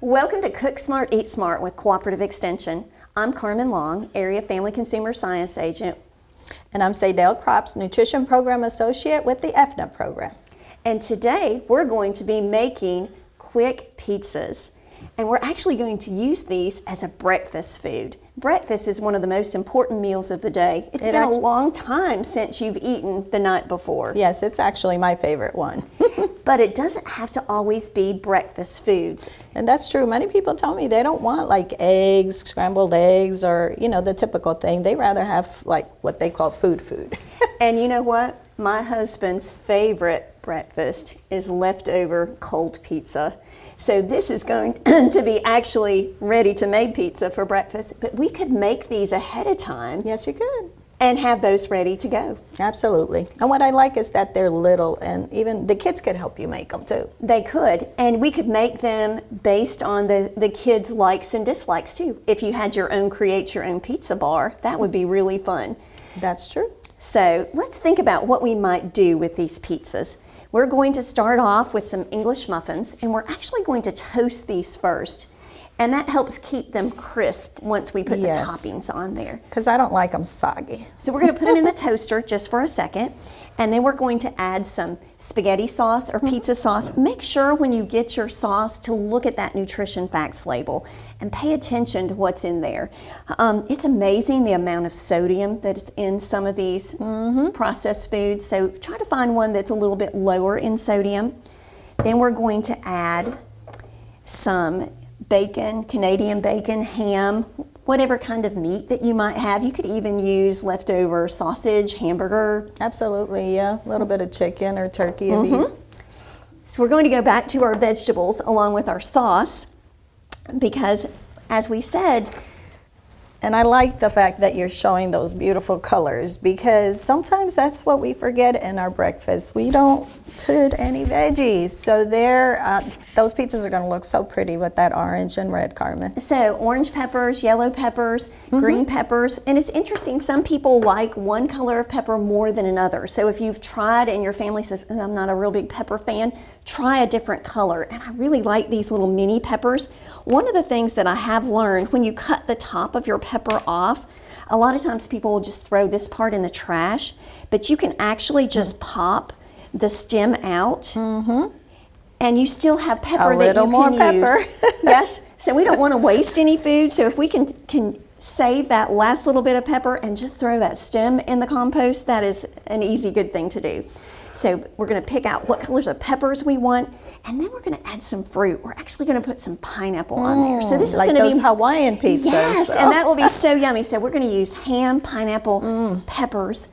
Welcome to Cook Smart, Eat Smart with Cooperative Extension. I'm Carmen Long, Area Family Consumer Science Agent. And I'm Sadell Crops, Nutrition Program Associate with the FNUP program. And today we're going to be making quick pizzas. And we're actually going to use these as a breakfast food. Breakfast is one of the most important meals of the day. It's been a long time since you've eaten the night before. Yes, it's actually my favorite one. But it doesn't have to always be breakfast foods. And that's true. Many people tell me they don't want like eggs, scrambled eggs, or, you know, the typical thing. They rather have like what they call food. And you know what? My husband's favorite breakfast is leftover cold pizza. So this is going to be actually ready to make pizza for breakfast, but we could make these ahead of time. Yes, you could. And have those ready to go. Absolutely. And what I like is that they're little, and even the kids could help you make them too. They could, and we could make them based on the kids' likes and dislikes too. If you had your own, create your own pizza bar, that would be really fun. That's true. So let's think about what we might do with these pizzas. We're going to start off with some English muffins, and we're actually going to toast these first. And that helps keep them crisp once we put the toppings on there. Because I don't like them soggy. So we're going to put them in the toaster just for a second. And then we're going to add some spaghetti sauce or pizza sauce. Make sure when you get your sauce to look at that nutrition facts label and pay attention to what's in there. It's amazing the amount of sodium that is in some of these processed foods. So try to find one that's a little bit lower in sodium. Then we're going to add some bacon, Canadian bacon, ham, whatever kind of meat that you might have. You could even use leftover sausage, hamburger. Absolutely, yeah. A little bit of chicken or turkey. So we're going to go back to our vegetables along with our sauce because, as we said, and I like the fact that you're showing those beautiful colors because sometimes that's what we forget in our breakfast. We don't put any veggies. So those pizzas are going to look so pretty with that orange and red, Carmen. So orange peppers, yellow peppers, green peppers. And it's interesting, some people like one color of pepper more than another. So if you've tried and your family says, oh, I'm not a real big pepper fan, try a different color. And I really like these little mini peppers. One of the things that I have learned, when you cut the top of your pepper off, a lot of times people will just throw this part in the trash, but you can actually just pop the stem out, and you still have pepper that you can use. Yes, so we don't want to waste any food, so if we can save that last little bit of pepper and just throw that stem in the compost, that is an easy, good thing to do. So we're going to pick out what colors of peppers we want, and then we're going to add some fruit. We're actually going to put some pineapple on there. So this is like going to be those Hawaiian pizzas. Yes, and that will be so yummy. So we're going to use ham, pineapple, peppers,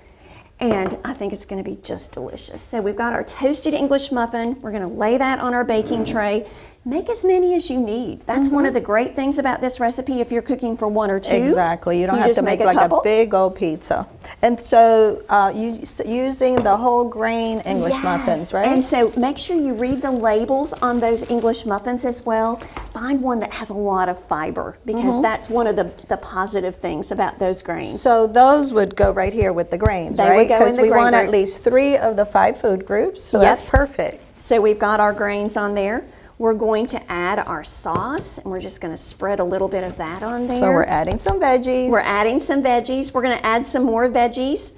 and I think it's going to be just delicious. So we've got our toasted English muffin. We're going to lay that on our baking tray. Make as many as you need. That's one of the great things about this recipe if you're cooking for one or two. Exactly. You don't have to make like a big old pizza. And so using the whole grain English muffins, right? And so make sure you read the labels on those English muffins as well. Find one that has a lot of fiber because that's one of the positive things about those grains. So those would go right here with the grains, they right? Would go because in the we grain want group. At least 3 of the 5 food groups, so that's perfect. So we've got our grains on there. We're going to add our sauce, and we're just going to spread a little bit of that on there. So we're adding some veggies. We're adding some veggies. We're going to add some more veggies.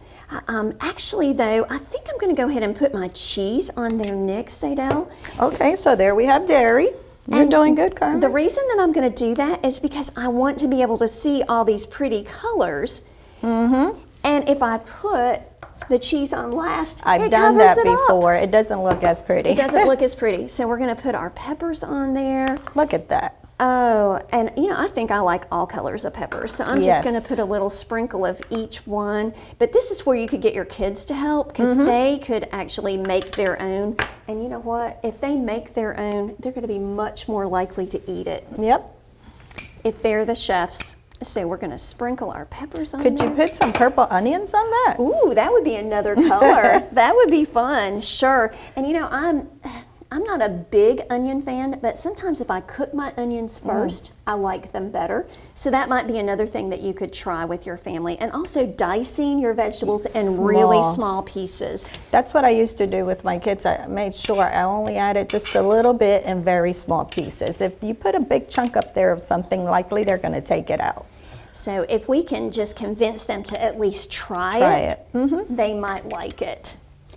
Actually, though, I think I'm going to go ahead and put my cheese on there next, Sadell. Okay, so there we have dairy. You're doing good, Carmen. The reason that I'm going to do that is because I want to be able to see all these pretty colors. And if I put the cheese on last, I've done that before. It doesn't look as pretty. It doesn't look as pretty. So we're going to put our peppers on there. Look at that. Oh, and you know, I think I like all colors of peppers. So I'm just going to put a little sprinkle of each one. But this is where you could get your kids to help because they could actually make their own. And you know what? If they make their own, they're going to be much more likely to eat it. Yep. If they're the chefs. So we're going to sprinkle our peppers on there. Could you put some purple onions on that? Ooh, that would be another color. That would be fun, sure. And you know, I'm I'm not a big onion fan, but sometimes if I cook my onions first, I like them better. So that might be another thing that you could try with your family. And also dicing your vegetables in really small pieces. That's what I used to do with my kids. I made sure I only added just a little bit in very small pieces. If you put a big chunk up there of something, likely they're going to take it out. So if we can just convince them to at least try it. They might like it.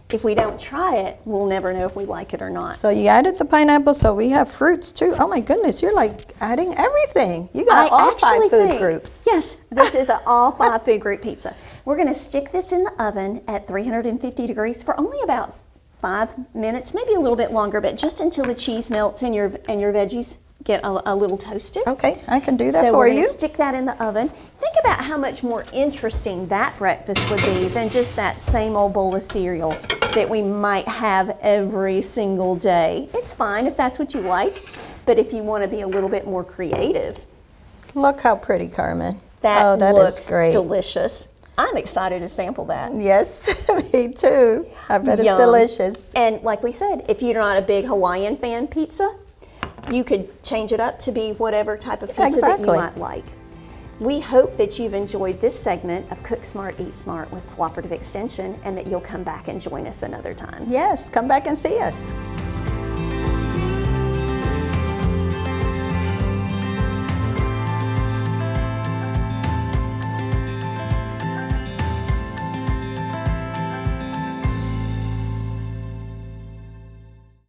If we don't try it, we'll never know if we like it or not. So you added the pineapple, so we have fruits too. Oh my goodness, you're like adding everything. You got all 5 food groups. Yes, this is an all 5 food group pizza. We're going to stick this in the oven at 350 degrees for only about 5 minutes, maybe a little bit longer, but just until the cheese melts and your veggies get a little toasted. Okay, I can do that So for we're going you. to stick that in the oven. Think about how much more interesting that breakfast would be than just that same old bowl of cereal that we might have every single day. It's fine if that's what you like, but if you want to be a little bit more creative. Look how pretty, Carmen. That that looks is great. delicious. I'm excited to sample that. Yes, me too. I bet it's Yum. delicious. And like we said, if you're not a big Hawaiian fan pizza, you could change it up to be whatever type of pizza that you Exactly. might like. We hope that you've enjoyed this segment of Cook Smart, Eat Smart with Cooperative Extension, and that you'll come back and join us another time. Yes, come back and see us.